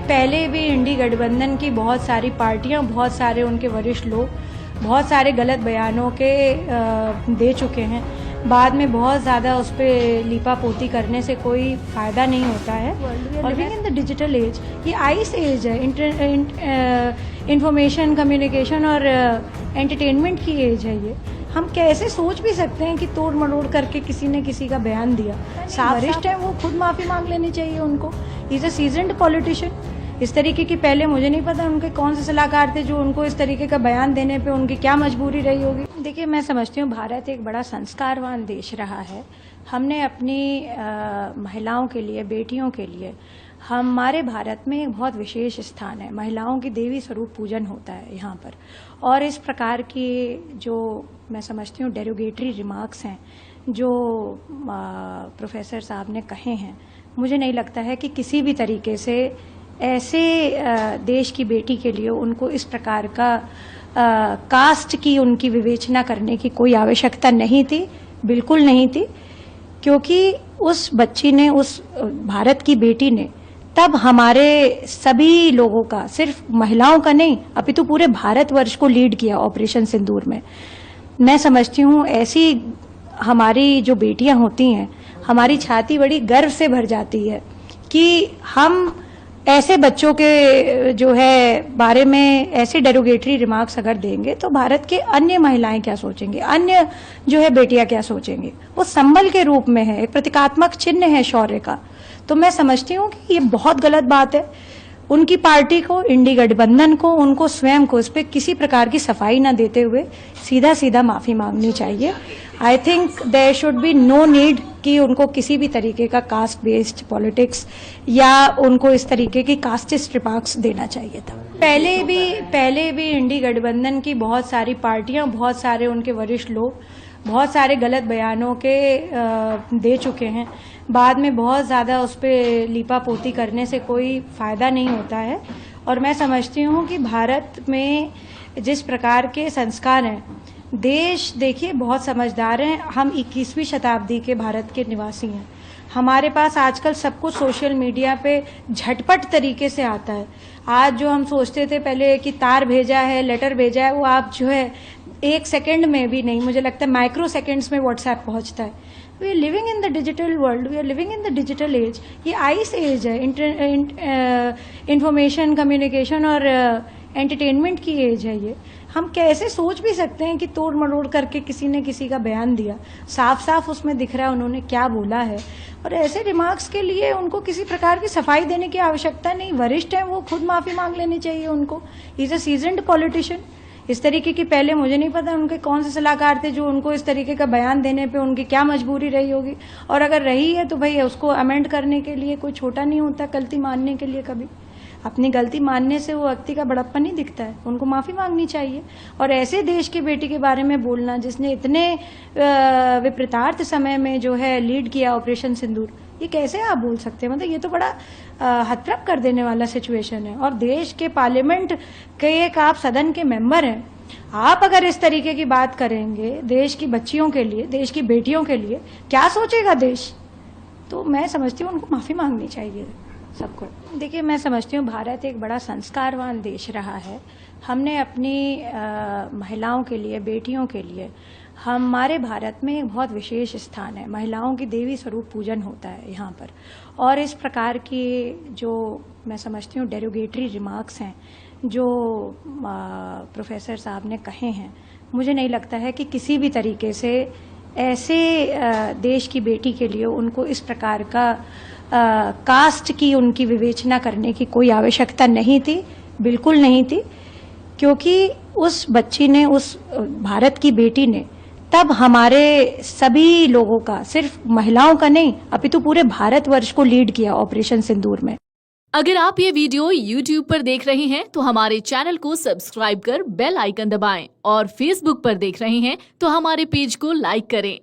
पहले भी इंडी गठबंधन की बहुत सारी पार्टियां, बहुत सारे उनके वरिष्ठ लोग बहुत सारे गलत बयानों के दे चुके हैं। बाद में बहुत ज़्यादा उस पर लीपापोती करने से कोई फ़ायदा नहीं होता है। Living in the digital age, ये आइस एज है, इंफॉर्मेशन, कम्युनिकेशन और एंटरटेनमेंट की एज है। ये हम कैसे सोच भी सकते हैं कि तोड़ मरोड़ करके किसी ने किसी का बयान दिया। वरिष्ठ है, वो खुद माफ़ी मांग लेनी चाहिए उनको। Is a seasoned politician. इस तरीके की पहले मुझे नहीं पता उनके कौन से सलाहकार थे जो उनको इस तरीके का बयान देने पे उनकी क्या मजबूरी रही होगी। देखिए, मैं समझती हूँ भारत एक बड़ा संस्कारवान देश रहा है। हमने अपनी महिलाओं के लिए, बेटियों के लिए, हमारे भारत में एक बहुत विशेष स्थान है। महिलाओं की देवी स्वरूप पूजन होता है यहाँ पर। और इस प्रकार की जो मैं समझती हूँ डेरोगेटरी रिमार्क्स हैं जो प्रोफेसर साहब ने कहे हैं, मुझे नहीं लगता है कि किसी भी तरीके से ऐसे देश की बेटी के लिए उनको इस प्रकार का कास्ट की उनकी विवेचना करने की कोई आवश्यकता नहीं थी, बिल्कुल नहीं थी। क्योंकि उस बच्ची ने, उस भारत की बेटी ने तब हमारे सभी लोगों का, सिर्फ महिलाओं का नहीं अपितु पूरे भारतवर्ष को लीड किया ऑपरेशन सिंदूर में। मैं समझती हूँ ऐसी हमारी जो बेटियां होती हैं, हमारी छाती बड़ी गर्व से भर जाती है कि हम ऐसे बच्चों के जो है बारे में ऐसे डेरोगेटरी रिमार्क्स अगर देंगे तो भारत के अन्य महिलाएं क्या सोचेंगे, अन्य जो है बेटियां क्या सोचेंगी। वो संबल के रूप में है, एक प्रतीकात्मक चिन्ह है शौर्य का। तो मैं समझती हूँ कि ये बहुत गलत बात है। उनकी पार्टी को, इंडी गठबंधन को, उनको स्वयं को इस पर किसी प्रकार की सफाई न देते हुए सीधा सीधा माफी मांगनी चाहिए। I think there should be no need कि उनको किसी भी तरीके का कास्ट बेस्ड पॉलिटिक्स या उनको इस तरीके की कास्टिस्ट रिमार्क्स देना चाहिए था। पहले भी इंडी गठबंधन की बहुत सारी पार्टियां, बहुत सारे उनके वरिष्ठ लोग बहुत सारे गलत बयानों के दे चुके हैं। बाद में बहुत ज़्यादा उस पर लीपापोती करने से कोई फ़ायदा नहीं होता है। और मैं समझती हूँ कि भारत में जिस प्रकार के संस्कार हैं, देश देखिए बहुत समझदार हैं। हम 21वीं शताब्दी के भारत के निवासी हैं। हमारे पास आजकल सब कुछ सोशल मीडिया पे झटपट तरीके से आता है। आज जो हम सोचते थे पहले कि तार भेजा है, लेटर भेजा है, वो आप जो है 1 सेकंड में भी नहीं, मुझे लगता है माइक्रो सेकंड्स में व्हाट्सएप पहुंचता है। We are living in the digital world, we are living in the digital age. ये आइस एज है, इंफॉर्मेशन, कम्युनिकेशन और एंटरटेनमेंट की एज है। ये हम कैसे सोच भी सकते हैं कि तोड़ मरोड़ करके किसी ने किसी का बयान दिया। साफ साफ उसमें दिख रहा है उन्होंने क्या बोला है। और ऐसे रिमार्क्स के लिए उनको किसी प्रकार की सफाई देने की आवश्यकता नहीं। वरिष्ठ है, वो खुद माफी मांग लेनी चाहिए उनको। Is a seasoned politician. इस तरीके की पहले मुझे नहीं पता उनके कौन से सलाहकार थे जो उनको इस तरीके का बयान देने पे उनकी क्या मजबूरी रही होगी। और अगर रही है तो भाई उसको अमेंड करने के लिए कोई छोटा नहीं होता, गलती मानने के लिए कभी। अपनी गलती मानने से वो व्यक्ति का बड़प्पन नहीं दिखता है। उनको माफी मांगनी चाहिए। और ऐसे देश की बेटी के बारे में बोलना जिसने इतने विपरीतार्थ समय में जो है लीड किया ऑपरेशन सिंदूर, ये कैसे आप बोल सकते हैं? मतलब ये तो बड़ा हतप्रभ कर देने वाला सिचुएशन है। और देश के पार्लियामेंट के एक आप सदन के मेंबर हैं, आप अगर इस तरीके की बात करेंगे देश की बच्चियों के लिए, देश की बेटियों के लिए, क्या सोचेगा देश? तो मैं समझती हूँ उनको माफी मांगनी चाहिए सबको। देखिए, मैं समझती हूँ भारत एक बड़ा संस्कारवान देश रहा है। हमने अपनी महिलाओं के लिए, बेटियों के लिए, हमारे भारत में एक बहुत विशेष स्थान है। महिलाओं की देवी स्वरूप पूजन होता है यहाँ पर। और इस प्रकार की जो मैं समझती हूँ डेरोगेटरी रिमार्क्स हैं जो प्रोफेसर साहब ने कहे हैं, मुझे नहीं लगता है कि किसी भी तरीके से ऐसे देश की बेटी के लिए उनको इस प्रकार का कास्ट की उनकी विवेचना करने की कोई आवश्यकता नहीं थी, बिल्कुल नहीं थी। क्योंकि उस बच्ची ने, उस भारत की बेटी ने तब हमारे सभी लोगों का, सिर्फ महिलाओं का नहीं अपितु पूरे भारतवर्ष को लीड किया ऑपरेशन सिंदूर में। अगर आप ये वीडियो YouTube पर देख रहे हैं तो हमारे चैनल को सब्सक्राइब कर बेल आइकन दबाएं और Facebook पर देख रहे हैं तो हमारे पेज को लाइक करें।